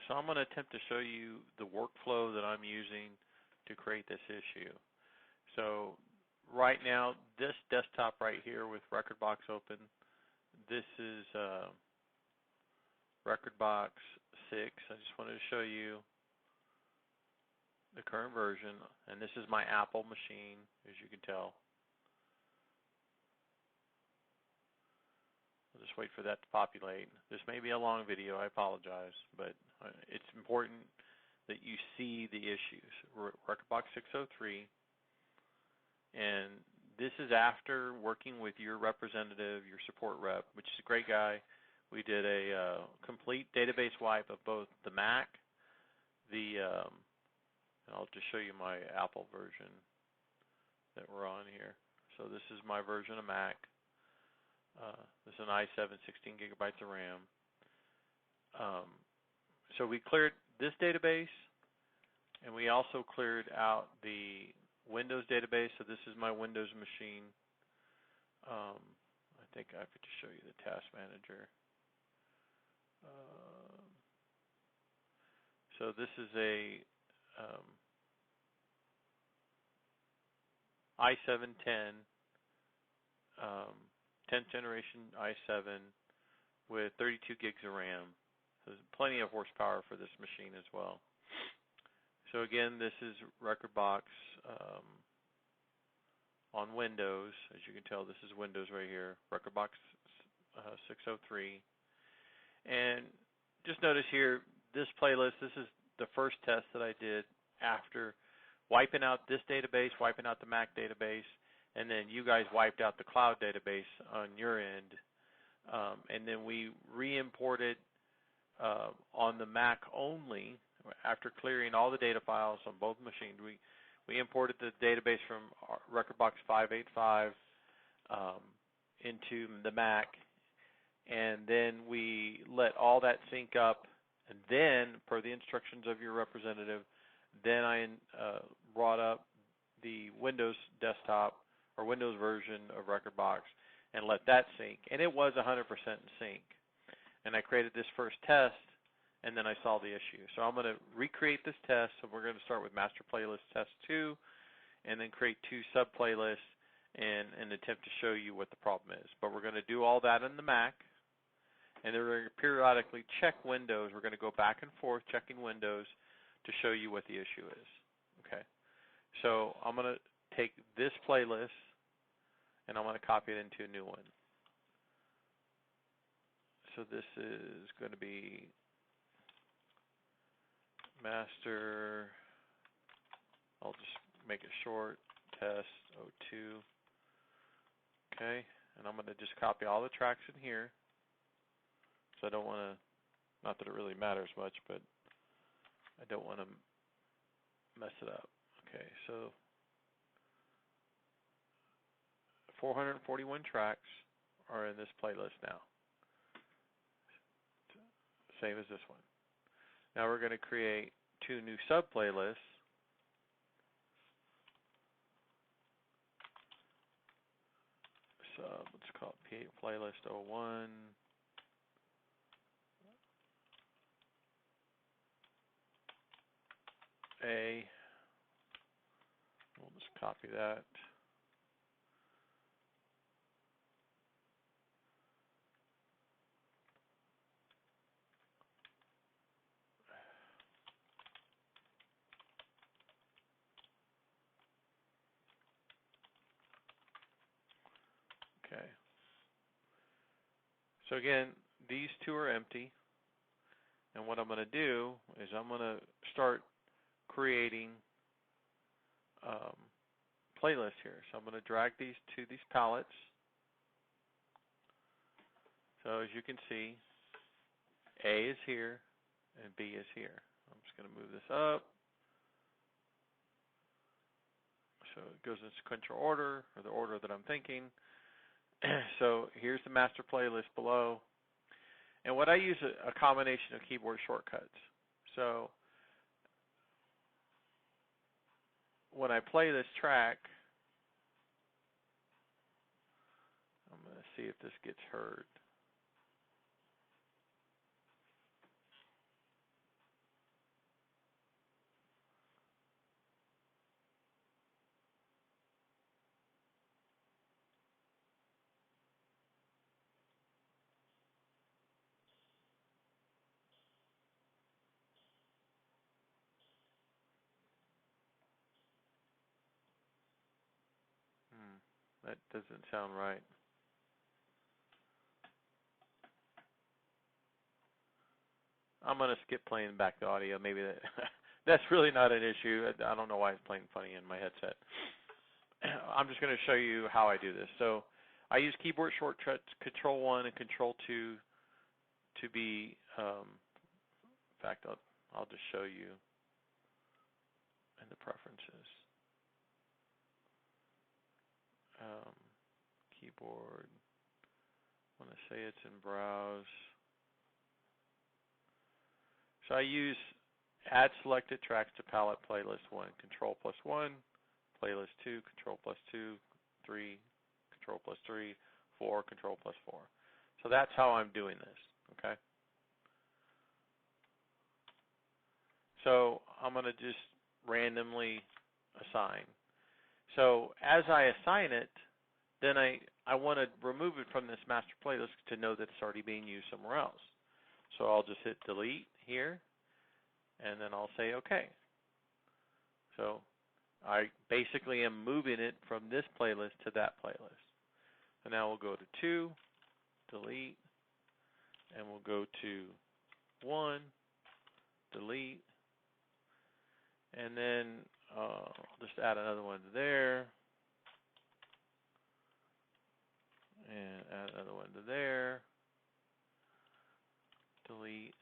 So I'm going to attempt to show you the workflow that I'm using to create this issue. So right now, this desktop right here with Rekordbox open, this is Rekordbox 6. I just wanted to show you the current version, and this is my Apple machine, as you can tell. I'll just wait for that to populate. This may be a long video, I apologize, but it's important that you see the issues. Rekordbox 603, and this is after working with your representative, your support rep, which is a great guy. We did a complete database wipe of both the Mac, and I'll just show you my Apple version that we're on here. So this is my version of Mac. This is an i7, 16 gigabytes of RAM. So we cleared this database, and we also cleared out the Windows database. So this is my Windows machine. I think I have to show you the task manager. So this is a i7 10, 10th generation i7 with 32 gigs of RAM. So there's plenty of horsepower for this machine as well. So again, this is Rekordbox on Windows. As you can tell, this is Windows right here, Rekordbox 603. And just notice here, this playlist, this is the first test that I did after wiping out this database, wiping out the Mac database, and then you guys wiped out the cloud database on your end. And then we re-imported on the Mac only, after clearing all the data files on both machines. We imported the database from Rekordbox 585 into the Mac, and then we let all that sync up, and then, per the instructions of your representative, then I brought up the Windows desktop or Windows version of Rekordbox and let that sync, and it was 100% in sync. And I created this first test, and then I saw the issue. So I'm going to recreate this test. So we're going to start with master playlist test 2, and then create 2 sub playlists and attempt to show you what the problem is. But we're going to do all that in the Mac, and then we're going to periodically check Windows. We're going to go back and forth checking Windows to show you what the issue is. Okay. So I'm going to take this playlist, and I'm going to copy it into a new one. So this is going to be master, I'll just make it short, test 02. Okay, and I'm going to just copy all the tracks in here. So I don't want to, not that it really matters much, but I don't want to mess it up. Okay, so 441 tracks are in this playlist now. Same as this one. Now we're going to create 2 new sub-playlists. Let's call it P8 Playlist 01. We'll just copy that. Okay. So again, these 2 are empty. And what I'm going to do is I'm going to start creating playlists here. So I'm going to drag these to these palettes. So as you can see, A is here and B is here. I'm just going to move this up. So it goes in sequential order, or the order that I'm thinking. So here's the master playlist below. And what I use a combination of keyboard shortcuts. So when I play this track, I'm going to see if this gets heard. That doesn't sound right. I'm going to skip playing back the audio. Maybe that's really not an issue. I don't know why it's playing funny in my headset. I'm just going to show you how I do this. So I use keyboard shortcuts Control 1 and Control 2 to be, in fact, I'll just show you in the preferences. Keyboard, I want to say it's in Browse. So I use Add Selected Tracks to Palette Playlist 1, Control plus 1, Playlist 2, Control plus 2, 3, Control plus 3, 4, Control plus 4. So that's how I'm doing this, okay? So I'm going to just randomly assign. So as I assign it, then I want to remove it from this master playlist to know that it's already being used somewhere else. So I'll just hit delete here, and then I'll say OK. So I basically am moving it from this playlist to that playlist. And now we'll go to 2, delete, and we'll go to 1, delete, and then I'll just add another one there, and add another one to there, delete.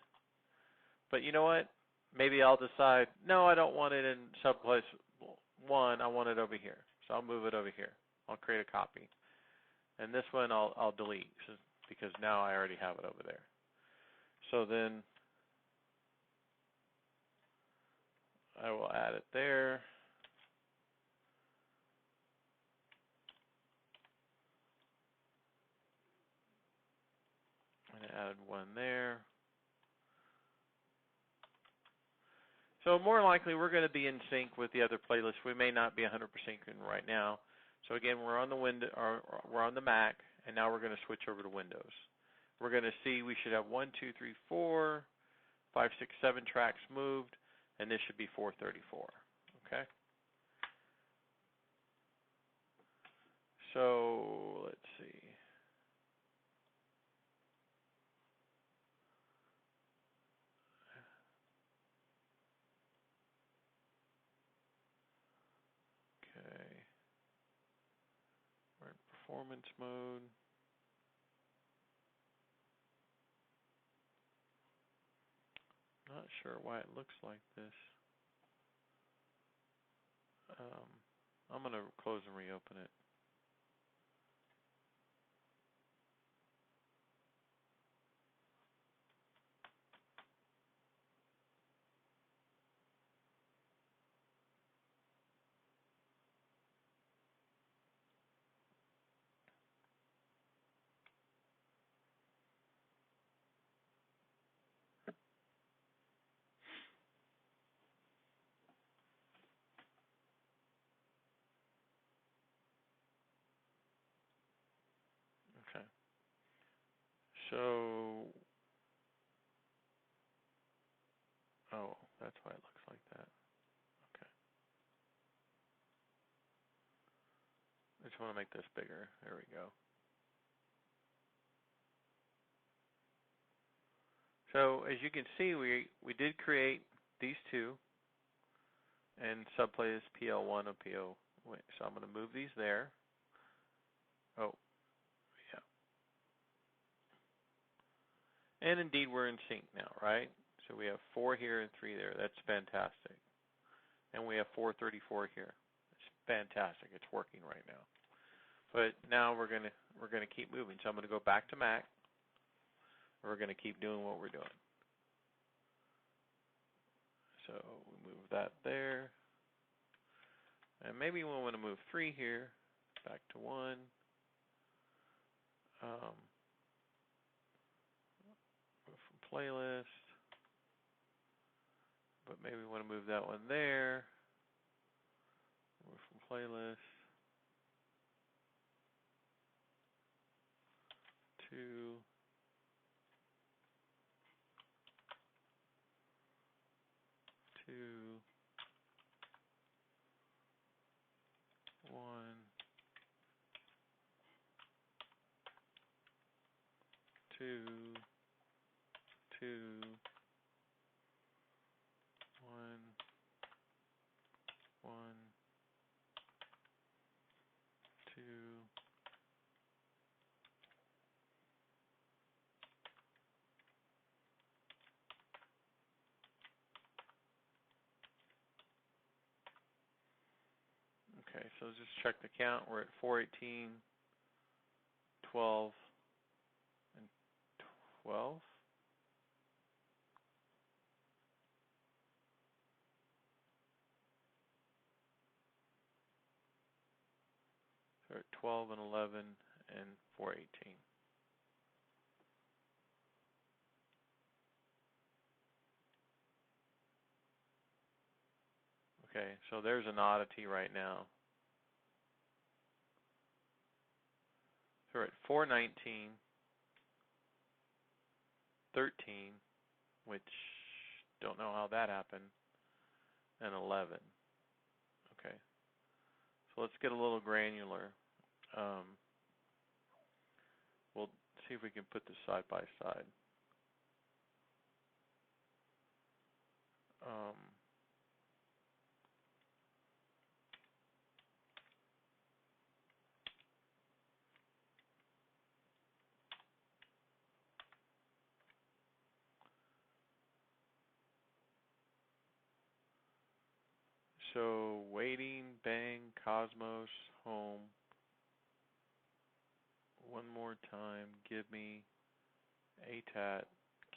But you know what? Maybe I'll decide, no, I don't want it in subplace 1, I want it over here. So I'll move it over here. I'll create a copy. And this one I'll delete because now I already have it over there. So then I will add it there. And I added one there. So more likely we're going to be in sync with the other playlists. We may not be 100% in right now. So again, we're on the we're on the Mac, and now we're going to switch over to Windows. We're going to see we should have 1, 2, 3, 4, 5, 6, 7 tracks moved, and this should be 434. Okay. So let's see. Okay. We're in performance mode. Not sure why it looks like this. I'm going to close and reopen it. Okay. So, oh, that's why it looks like that. Okay. I just want to make this bigger. There we go. So as you can see, we did create these two and subplaylist PL1 and PO. Wait, so I'm going to move these there. Oh, yeah. And indeed, we're in sync now, right? So we have 4 here and 3 there. That's fantastic. And we have 434 here. It's fantastic. It's working right now. But now we're gonna keep moving. So I'm gonna go back to Mac. We're gonna keep doing what we're doing. So we move that there. And maybe we want to move 3 here, back to 1. Move from playlist. But maybe we want to move that one there. Move from playlist. 2. 2. 1. 2, 1, 1, 2. Okay, so just check the count. We're at 418, 12, and 12. So we're at 12 and 11 and 418. Okay, so there's an oddity right now. So we're at 419, 13, which don't know how that happened, and 11. Okay, so let's get a little granular. We'll see if we can put this side by side. So waiting, bang, Cosmos, home. One more time, give me ATAT,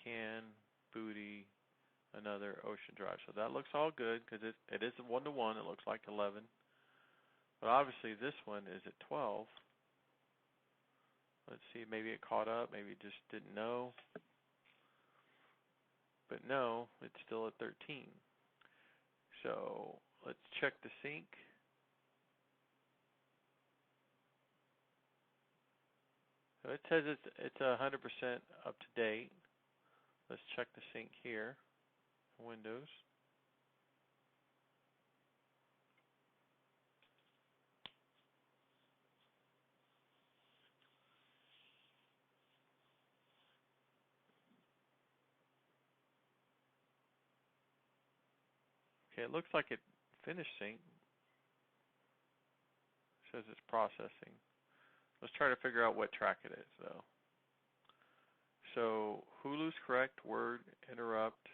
can, booty, another ocean drive. So that looks all good because it is a 1-to-1. It looks like 11. But obviously this one is at 12. Let's see, maybe it caught up, maybe it just didn't know. But no, it's still at 13. So let's check the sync. So it says it's 100% up to date. Let's check the sync here. Windows. Okay, it looks like it finished sync. It says it's processing. Let's try to figure out what track it is, though. So Hulu's correct. Word, interrupt,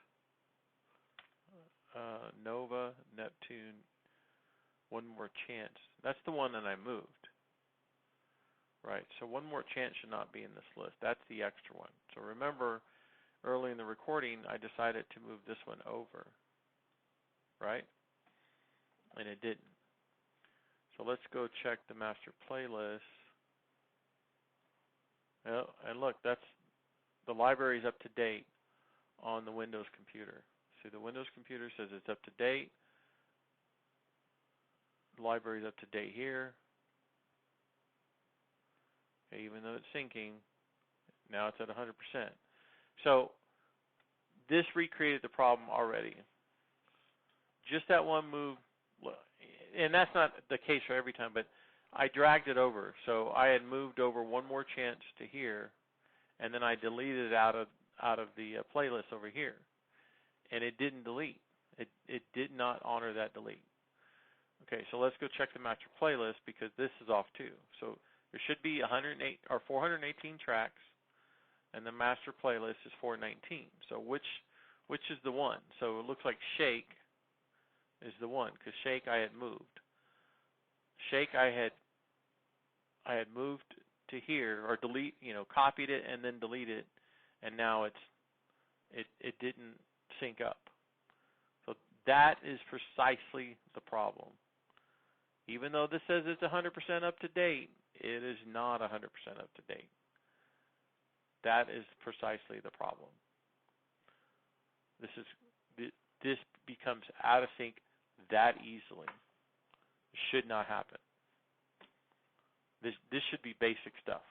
Nova, Neptune, one more chance. That's the one that I moved. Right, so one more chance should not be in this list. That's the extra one. So remember, early in the recording, I decided to move this one over. Right? And it didn't. So let's go check the master playlist. Oh, and look, that's the library is up to date on the Windows computer. See, the Windows computer says it's up to date. The library is up to date here. Okay, even though it's syncing, now it's at 100%. So this recreated the problem already. Just that one move, and that's not the case for every time, but I dragged it over. So I had moved over one more chance to here, and then I deleted it out of the playlist over here, and it didn't delete. It did not honor that delete. Okay, so let's go check the master playlist because this is off too. So there should be 108 or 418 tracks, and the master playlist is 419. So which is the one? So it looks like Shake is the one because Shake I had moved. Shake I had moved to here or delete, copied it and then deleted it, and now it didn't sync up. So that is precisely the problem. Even though this says it's 100% up to date, it is not 100% up to date. That is precisely the problem. This becomes out of sync that easily. It should not happen. This should be basic stuff.